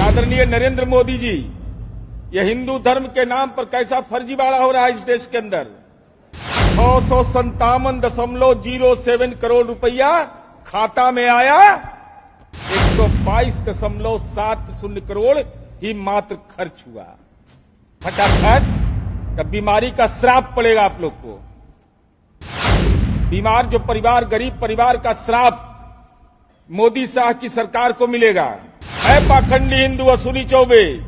आदरणीय नरेंद्र मोदी जी, ये हिंदू धर्म के नाम पर कैसा फर्जीवाड़ा हो रहा है इस देश के अंदर। 657.07 करोड़ रुपया खाता में आया, 122.70 करोड़ ही मात्र खर्च हुआ। फटाफट तब बीमारी का श्राप पड़ेगा आप लोग को। बीमार जो परिवार, गरीब परिवार का श्राप मोदी शाह की सरकार को मिलेगा। है पाखंडी हिंदू अश्विनी चौबे,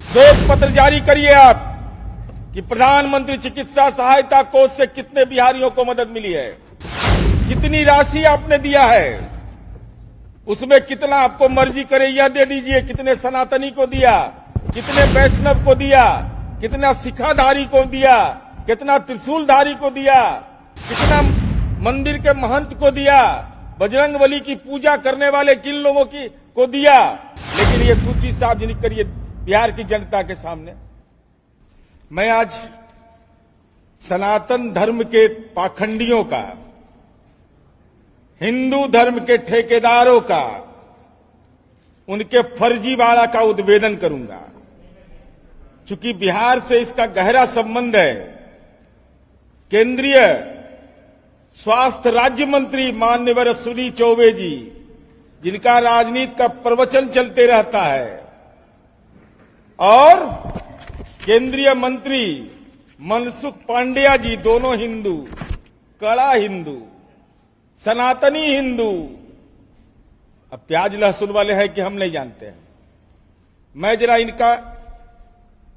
श्वेत पत्र जारी करिए आप कि प्रधानमंत्री चिकित्सा सहायता कोष से कितने बिहारियों को मदद मिली है, कितनी राशि आपने दिया है, उसमें कितना आपको मर्जी करे यह दे दीजिए, कितने सनातनी को दिया, कितने वैष्णव को दिया, कितना सिखाधारी को दिया, कितना त्रिशूलधारी को दिया, कितना मंदिर के महंत को दिया, बजरंगबली की पूजा करने वाले किन लोगों की को दिया। लेकिन ये सूची सार्वजनिक करिए बिहार की जनता के सामने। मैं आज सनातन धर्म के पाखंडियों का, हिंदू धर्म के ठेकेदारों का, उनके फर्जीवाड़ा का उद्भेदन करूंगा। चूंकि बिहार से इसका गहरा संबंध है। केंद्रीय स्वास्थ्य राज्य मंत्री माननीय अश्विनी चौबे जी, जिनका राजनीति का प्रवचन चलते रहता है, और केंद्रीय मंत्री मनसुख पांडेय जी, दोनों हिंदू, कड़ा हिंदू, सनातनी हिंदू। अब प्याज लहसुन वाले हैं कि हम नहीं जानते हैं। मैं जरा इनका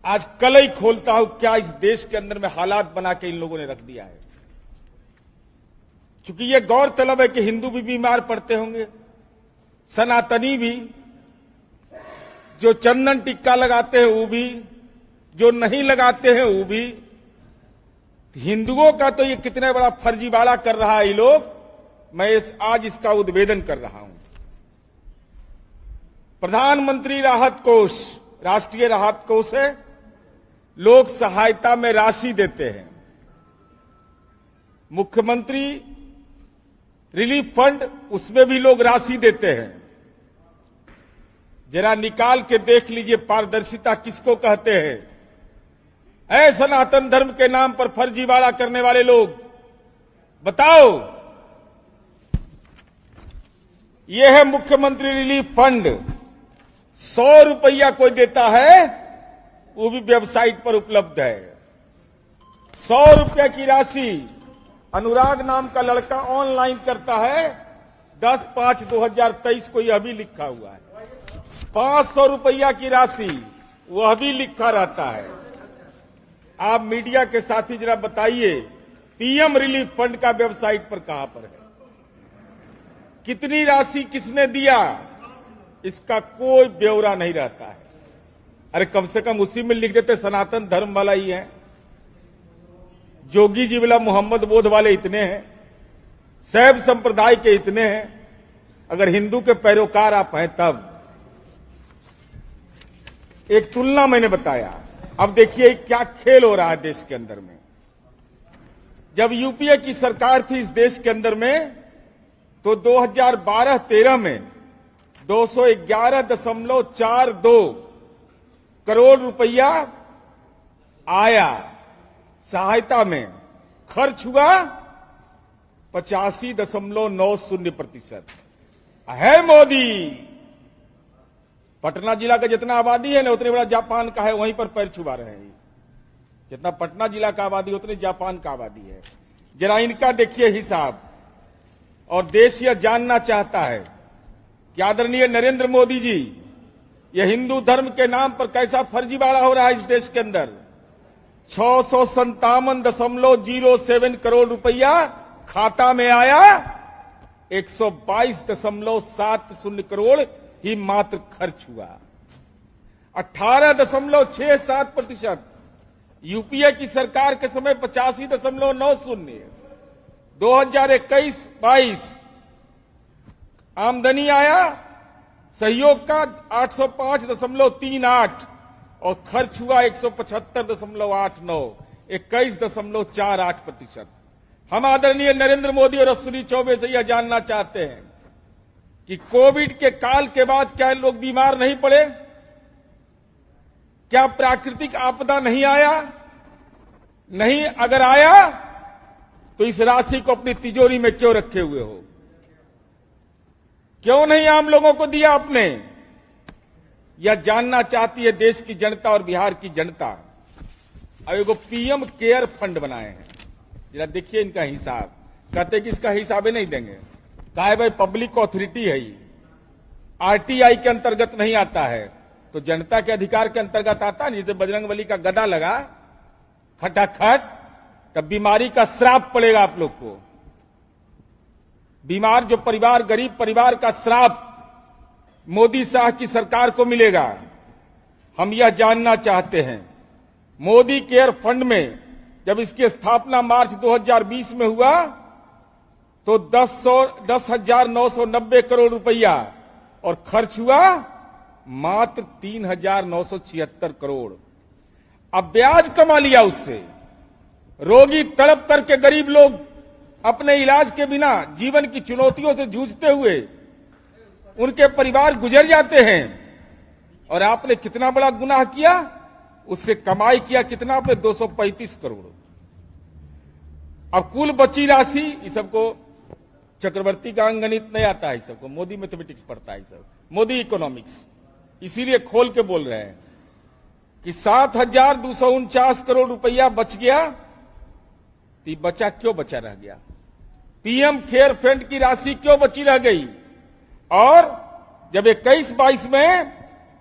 आज कल ही खोलता हूं क्या इस देश के अंदर में हालात बना के इन लोगों ने रख दिया है। चूंकि यह गौरतलब है कि हिंदू भी बीमार पड़ते होंगे, सनातनी भी, जो चंदन टिक्का लगाते हैं वो भी, जो नहीं लगाते हैं वो भी। हिंदुओं का तो ये कितने बड़ा फर्जीवाड़ा कर रहा है ये लोग, मैं आज इसका उद्भेदन कर रहा हूं। प्रधानमंत्री राहत कोष, राष्ट्रीय राहत कोष है, लोग सहायता में राशि देते हैं। मुख्यमंत्री रिलीफ फंड, उसमें भी लोग राशि देते हैं। जरा निकाल के देख लीजिए पारदर्शिता किसको कहते हैं। ऐ सनातन धर्म के नाम पर फर्जीवाड़ा करने वाले लोग, बताओ। यह है मुख्यमंत्री रिलीफ फंड। 100 रुपया कोई देता है, वो भी वेबसाइट पर उपलब्ध है। 100 रुपया की राशि अनुराग नाम का लड़का ऑनलाइन करता है। 10/5/2023 को यह भी लिखा हुआ है। 500 रुपया की राशि, वह भी लिखा रहता है। आप मीडिया के साथी जरा बताइए, पीएम रिलीफ फंड का वेबसाइट पर कहां पर है, कितनी राशि किसने दिया, इसका कोई ब्यौरा नहीं रहता है। अरे कम से कम उसी में लिख देते सनातन धर्म वाला ही है। जोगी जी वाला मोहम्मद बोध वाले इतने हैं, शैव संप्रदाय के इतने हैं। अगर हिंदू के पैरोकार आप हैं तब। एक तुलना मैंने बताया। अब देखिए क्या खेल हो रहा है देश के अंदर में। जब यूपीए की सरकार थी इस देश के अंदर में, तो 2012-13 में 211.42 करोड़ रुपया आया सहायता में, खर्च हुआ 85.90%। है मोदी। पटना जिला का जितना आबादी है ना, उतने बड़ा जापान का है, वहीं पर पैर छुपा रहे हैं। जितना पटना जिला का आबादी उतनी जापान का आबादी है। जरा इनका देखिए हिसाब। और देश यह जानना चाहता है कि आदरणीय नरेंद्र मोदी जी, यह हिंदू धर्म के नाम पर कैसा फर्जीवाड़ा हो रहा है इस देश के अंदर। 657.07 करोड़ रुपया खाता में आया, 122.70 करोड़ ही मात्र खर्च हुआ। 18.67%। यूपीए की सरकार के समय 85.90। 2021-22 आमदनी आया सहयोग का 805.38 और खर्च हुआ 175.89, 21.48%। हम आदरणीय नरेंद्र मोदी और अश्विनी चौबे से यह जानना चाहते हैं कि कोविड के काल के बाद क्या लोग बीमार नहीं पड़े? क्या प्राकृतिक आपदा नहीं आया? नहीं, अगर आया तो इस राशि को अपनी तिजोरी में क्यों रखे हुए हो? क्यों नहीं आम लोगों को दिया आपने? यह जानना चाहती है देश की जनता और बिहार की जनता। अब एगो पीएम केयर फंड बनाए हैं, जरा देखिए इनका हिसाब। कहते कि इसका हिसाब ही नहीं देंगे। कहा है भाई पब्लिक ऑथोरिटी है, ये आरटीआई के अंतर्गत नहीं आता है, तो जनता के अधिकार के अंतर्गत आता है। जैसे बजरंगबली का गदा लगा खटाखट, तब बीमारी का श्राप पड़ेगा आप लोग को। बीमार जो परिवार, गरीब परिवार का श्राप मोदी शाह की सरकार को मिलेगा। हम यह जानना चाहते हैं, मोदी केयर फंड में जब इसकी स्थापना मार्च 2020 में हुआ तो 10,990 करोड़ रुपया और खर्च हुआ मात्र 3,976 करोड़। अब ब्याज कमा लिया उससे। रोगी तड़प करके, गरीब लोग अपने इलाज के बिना जीवन की चुनौतियों से जूझते हुए उनके परिवार गुजर जाते हैं। और आपने कितना बड़ा गुनाह किया, उससे कमाई किया कितना आपने? 235 करोड़। अब कुल बची राशि, इस सबको चक्रवर्ती का अंगणित नहीं आता है, सबको मोदी मैथमेटिक्स पढ़ता है, सब मोदी इकोनॉमिक्स, इसीलिए खोल के बोल रहे हैं कि 7,249 करोड़ रुपया बच गया। तो बचा क्यों बचा रह गया? पीएम केयर फंड की राशि क्यों बची रह गई? और जब 21-22 में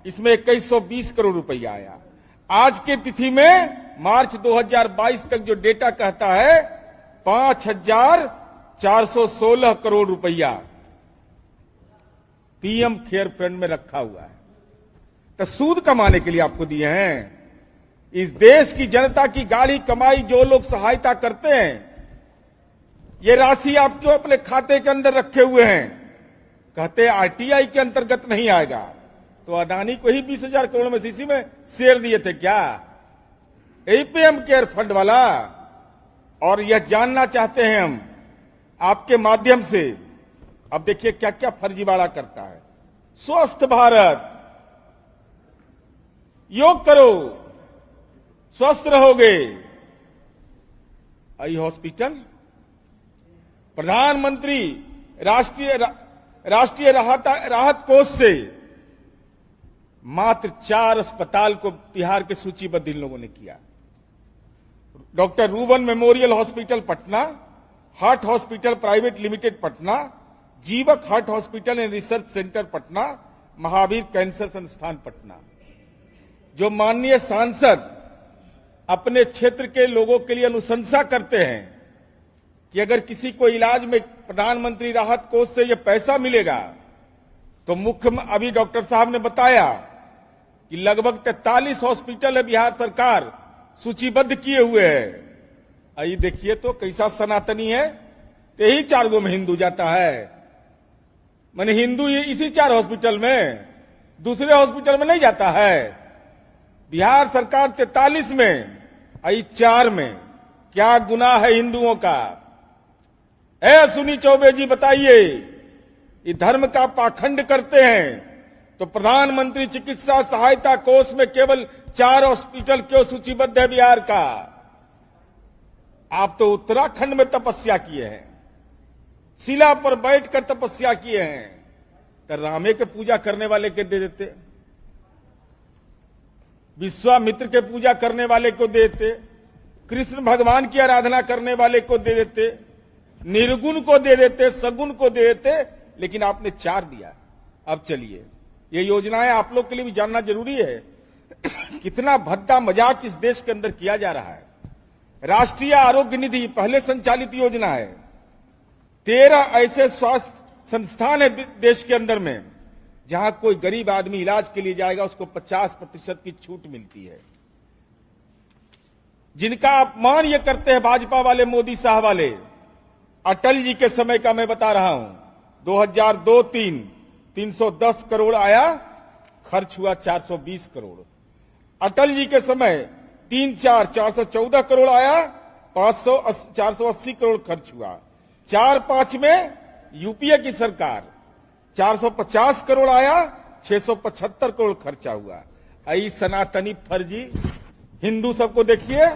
इसमें 2120 करोड़ रुपया आया। आज के तिथि में मार्च 2022 तक जो डेटा कहता है 5,416 करोड़ रुपया पीएम केयर फंड में रखा हुआ है। तो सूद कमाने के लिए आपको दिए हैं। इस देश की जनता की गाढ़ी कमाई जो लोग सहायता करते हैं, ये राशि आप क्यों अपने खाते के अंदर रखे हुए हैं? कहते आरटीआई के अंतर्गत नहीं आएगा। तो अदानी को ही 20,000 करोड़ में सीसी में शेयर दिए थे क्या? यही पीएम केयर फंड वाला। और यह जानना चाहते हैं हम आपके माध्यम से। अब देखिए क्या क्या फर्जीवाड़ा करता है। स्वस्थ भारत, योग करो स्वस्थ रहोगे। आई हॉस्पिटल, प्रधानमंत्री राष्ट्रीय राहत कोष से मात्र 4 अस्पताल को बिहार के सूचीबद्ध इन लोगों ने किया। Doctor Ruban memorial hospital Patna, heart hospital private limited Patna, Jeevak heart hospital and research centre Patna, Mahavir cancer Sansthan Patna. जो माननीय सांसद अपने क्षेत्र के लोगों के लिए अनुशंसा करते हैं कि अगर किसी को इलाज में प्रधानमंत्री राहत कोष से यह पैसा मिलेगा, तो अभी डॉक्टर साहब ने बताया कि लगभग 43 हॉस्पिटल है बिहार सरकार सूचीबद्ध किए हुए है। आइए देखिए तो कैसा सनातनी है। यही 4 गो में हिंदू जाता है, माने हिंदू इसी 4 हॉस्पिटल में, दूसरे हॉस्पिटल में नहीं जाता है। बिहार सरकार 43 में, आई 4 में। क्या गुनाह है हिंदुओं का? सुनी चौबे जी बताइए, ये धर्म का पाखंड करते हैं तो प्रधानमंत्री चिकित्सा सहायता कोष में केवल 4 हॉस्पिटल क्यों सूचीबद्ध है बिहार का? आप तो उत्तराखंड में तपस्या किए हैं, शिला पर बैठकर तपस्या किए हैं। तो रामे के पूजा करने वाले के दे देते, विश्वामित्र के पूजा करने वाले को दे देते, कृष्ण भगवान की आराधना करने वाले को दे देते, निर्गुण को दे देते, सगुण को दे देते, लेकिन आपने 4 दिया। अब चलिए, ये योजनाएं आप लोग के लिए भी जानना जरूरी है। कितना भद्दा मजाक इस देश के अंदर किया जा रहा है। राष्ट्रीय आरोग्य निधि पहले संचालित योजना है। 13 ऐसे स्वास्थ्य संस्थान है देश के अंदर में जहां कोई गरीब आदमी इलाज के लिए जाएगा उसको 50% की छूट मिलती है। जिनका अपमान ये करते हैं भाजपा वाले, मोदी शाह वाले, अटल जी के समय का मैं बता रहा हूं। 2002-03 310 करोड़ आया, खर्च हुआ 420 करोड़। अटल जी के समय 3-4 414 करोड़ आया, 480 करोड़ खर्च हुआ। 4-5 में यूपीए की सरकार 450 करोड़ आया, 675 करोड़ खर्चा हुआ। आई सनातनी फर्जी हिंदू सबको देखिए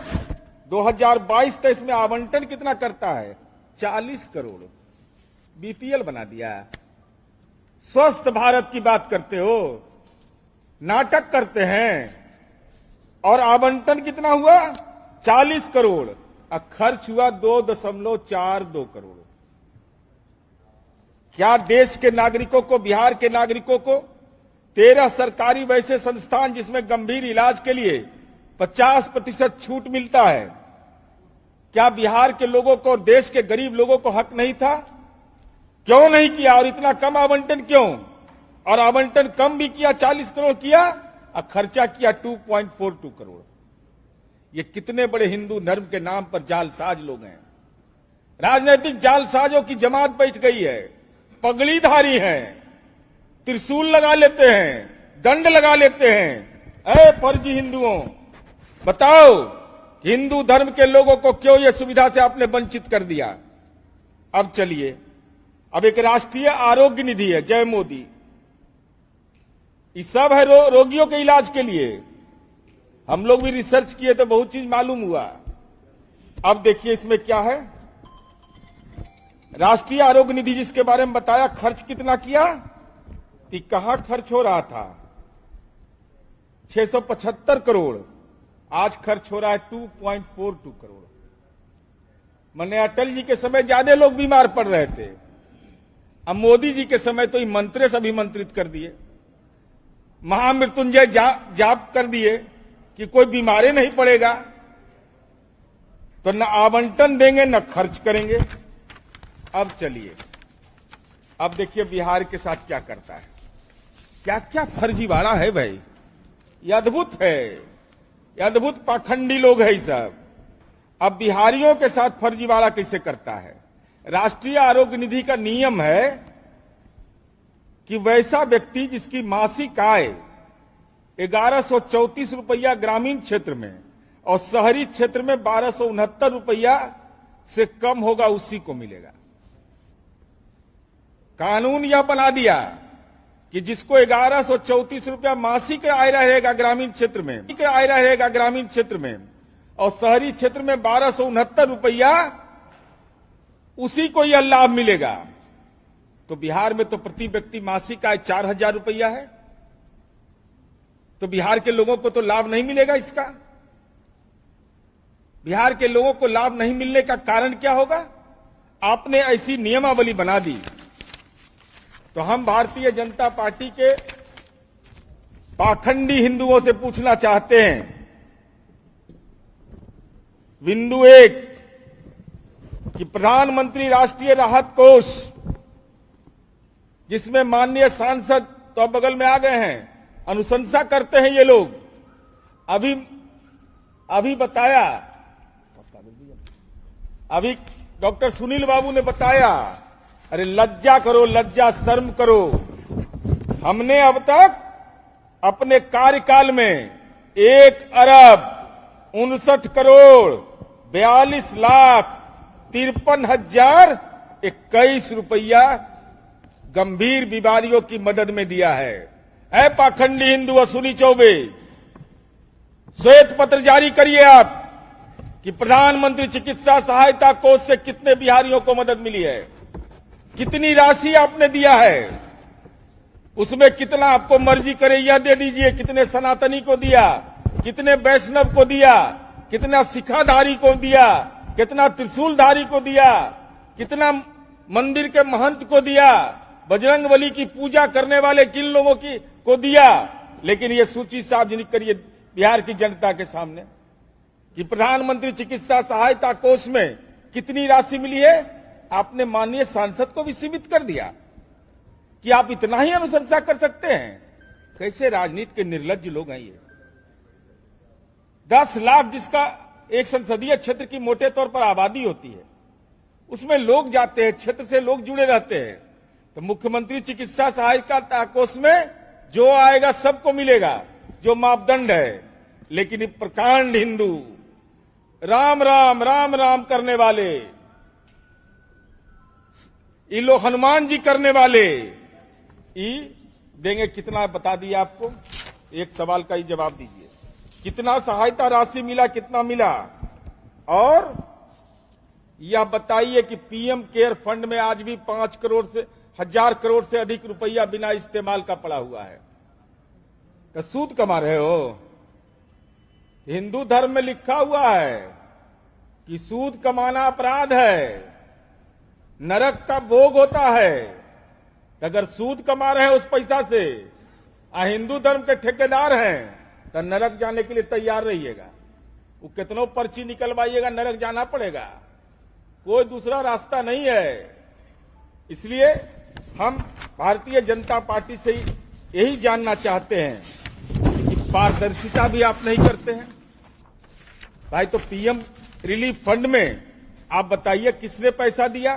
2022-23 में आवंटन कितना करता है, 40 करोड़। बीपीएल बना दिया। स्वस्थ भारत की बात करते हो, नाटक करते हैं। और आवंटन कितना हुआ, 40 करोड़। और खर्च हुआ 2.42 करोड़। क्या देश के नागरिकों को, बिहार के नागरिकों को 13 सरकारी वैसे संस्थान जिसमें गंभीर इलाज के लिए 50% छूट मिलता है, क्या बिहार के लोगों को और देश के गरीब लोगों को हक नहीं था? क्यों नहीं किया? और इतना कम आवंटन क्यों? और आवंटन कम भी किया, 40 करोड़ किया, और खर्चा किया 2.42 करोड़। ये कितने बड़े हिंदू धर्म के नाम पर जालसाज लोग हैं। राजनीतिक जालसाजों की जमात बैठ गई है। पगड़ीधारी हैं, त्रिशूल लगा लेते हैं, दंड लगा लेते हैं। ऐ फर्जी हिंदुओं, बताओ हिंदू धर्म के लोगों को क्यों ये सुविधा से आपने वंचित कर दिया? अब चलिए, अब एक राष्ट्रीय आरोग्य निधि है, जय मोदी। ये सब है रोगियों के इलाज के लिए। हम लोग भी रिसर्च किए तो बहुत चीज मालूम हुआ। अब देखिए इसमें क्या है। राष्ट्रीय आरोग्य निधि जिसके बारे में बताया, खर्च कितना किया, कि कहां खर्च हो रहा था 675 करोड़, आज खर्च हो रहा है 2.42 करोड़। मैंने अटल जी के समय ज्यादा लोग बीमार पड़ रहे थे, अब मोदी जी के समय तो मंत्री से अभिमंत्रित कर दिए, महामृत्युंजय जाप कर दिए कि कोई बीमारी नहीं पड़ेगा। तो न आवंटन देंगे न खर्च करेंगे। अब चलिए, अब देखिए बिहार के साथ क्या करता है। क्या क्या फर्जीवाड़ा है भाई, ये अद्भुत है। ये अद्भुत पाखंडी लोग हैं सब। अब बिहारियों के साथ फर्जीवाड़ा कैसे करता है। राष्ट्रीय आरोग्य निधि का नियम है कि वैसा व्यक्ति जिसकी मासिक आय 1134 रुपया ग्रामीण क्षेत्र में और शहरी क्षेत्र में 1269 रुपया से कम होगा, उसी को मिलेगा। कानून यह बना दिया कि जिसको 1134 रुपया मासिक आय रहेगा ग्रामीण क्षेत्र में, आय रहेगा ग्रामीण क्षेत्र में, और शहरी क्षेत्र में 1269 रुपया, उसी को यह लाभ मिलेगा। तो बिहार में तो प्रति व्यक्ति मासिक आय 4000 रुपया है, तो बिहार के लोगों को तो लाभ नहीं मिलेगा इसका। बिहार के लोगों को लाभ नहीं मिलने का कारण क्या होगा? आपने ऐसी नियमावली बना दी। तो हम भारतीय जनता पार्टी के पाखंडी हिंदुओं से पूछना चाहते हैं, बिंदु 1 कि प्रधानमंत्री राष्ट्रीय राहत कोष, जिसमें माननीय सांसद तो अब बगल में आ गए हैं, अनुशंसा करते हैं ये लोग। अभी बताया, अभी डॉक्टर सुनील बाबू ने बताया, अरे लज्जा करो, लज्जा शर्म करो। हमने अब तक अपने कार्यकाल में 1,42,43,51,021 रुपया गंभीर बीमारियों की मदद में दिया है। ऐ पाखंडी हिंदू असूली चौबे, श्वेत पत्र जारी करिए आप कि प्रधानमंत्री चिकित्सा सहायता कोष से कितने बिहारियों को मदद मिली है, कितनी राशि आपने दिया है, उसमें कितना आपको मर्जी करे यह दे दीजिए। कितने सनातनी को दिया, कितने वैष्णव को दिया, कितना सिखाधारी को दिया, कितना त्रिशूलधारी को दिया, कितना मंदिर के महंत को दिया, बजरंगबली की पूजा करने वाले किन लोगों की को दिया। लेकिन ये सूची सार्वजनिक करिए बिहार की जनता के सामने कि प्रधानमंत्री चिकित्सा सहायता कोष में कितनी राशि मिली है। आपने माननीय सांसद को भी सीमित कर दिया कि आप इतना ही अनुशंसा कर सकते हैं। कैसे राजनीति के निर्लज्ज लोग हैं ये। 10 लाख जिसका एक संसदीय क्षेत्र की मोटे तौर पर आबादी होती है, उसमें लोग जाते हैं, क्षेत्र से लोग जुड़े रहते हैं। तो मुख्यमंत्री चिकित्सा सहायता कोष में जो आएगा सबको मिलेगा, जो मापदंड है। लेकिन ये प्रकांड हिंदू, राम राम राम राम करने वाले, ये लोग हनुमान जी करने वाले, देंगे कितना बता दिया आपको, एक सवाल का ही जवाब दीजिए। कितना सहायता राशि मिला, कितना मिला? और यह बताइए कि पीएम केयर फंड में आज भी 5 करोड़ से 1000 करोड़ से अधिक रुपया बिना इस्तेमाल का पड़ा हुआ है। तो सूद कमा रहे हो? हिंदू धर्म में लिखा हुआ है कि सूद कमाना अपराध है, नरक का भोग होता है। अगर सूद कमा रहे हैं उस पैसा से, हिंदू धर्म के ठेकेदार हैं, तो नरक जाने के लिए तैयार रहिएगा। वो कितनों पर्ची निकलवाइएगा, नरक जाना पड़ेगा, कोई दूसरा रास्ता नहीं है। इसलिए हम भारतीय जनता पार्टी से यही जानना चाहते हैं कि पारदर्शिता भी आप नहीं करते हैं भाई। तो पीएम रिलीफ फंड में आप बताइए किसने पैसा दिया,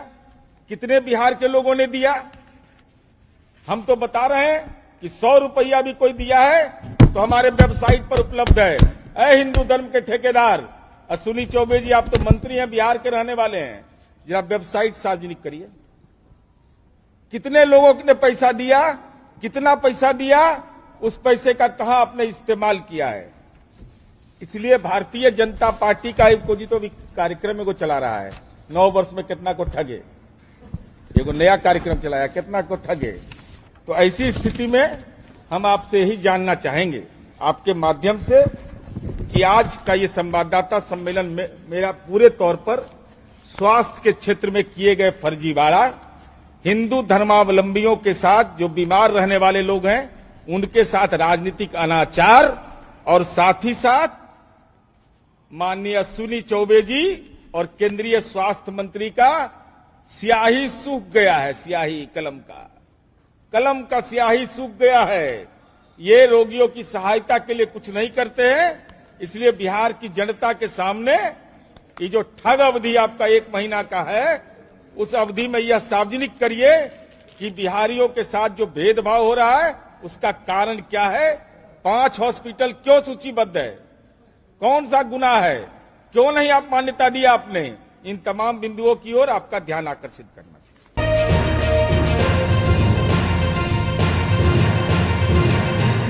कितने बिहार के लोगों ने दिया? हम तो बता रहे हैं कि 100 रुपया भी कोई दिया है तो हमारे वेबसाइट पर उपलब्ध है। ऐ हिंदू धर्म के ठेकेदार अश्विनी चौबे जी, आप तो मंत्री हैं, बिहार के रहने वाले हैं, जरा वेबसाइट सार्वजनिक करिए। कितने लोगों ने पैसा दिया, कितना पैसा दिया, उस पैसे का कहां आपने इस्तेमाल किया है? इसलिए भारतीय जनता पार्टी का एक तो कार्यक्रम को चला रहा है, 9 वर्ष में कितना को ठगे, एक नया कार्यक्रम चलाया, कितना को ठगे। तो ऐसी स्थिति में हम आपसे यही जानना चाहेंगे आपके माध्यम से कि आज का ये संवाददाता सम्मेलन में मेरा पूरे तौर पर स्वास्थ्य के क्षेत्र में किए गए फर्जीवाड़ा, हिंदू धर्मावलंबियों के साथ जो बीमार रहने वाले लोग हैं उनके साथ राजनीतिक अनाचार, और साथ ही साथ माननीय अश्विनी चौबे जी और केंद्रीय स्वास्थ्य मंत्री का स्याही सूख गया है, स्याही कलम का स्याही सूख गया है। ये रोगियों की सहायता के लिए कुछ नहीं करते हैं। इसलिए बिहार की जनता के सामने ये जो ठग अवधि आपका 1 महीना का है, उस अवधि में यह सार्वजनिक करिए कि बिहारियों के साथ जो भेदभाव हो रहा है उसका कारण क्या है, 5 हॉस्पिटल क्यों सूचीबद्ध है, कौन सा गुनाह है, क्यों नहीं आप मान्यता दी आपने? इन तमाम बिंदुओं की ओर आपका ध्यान आकर्षित करना।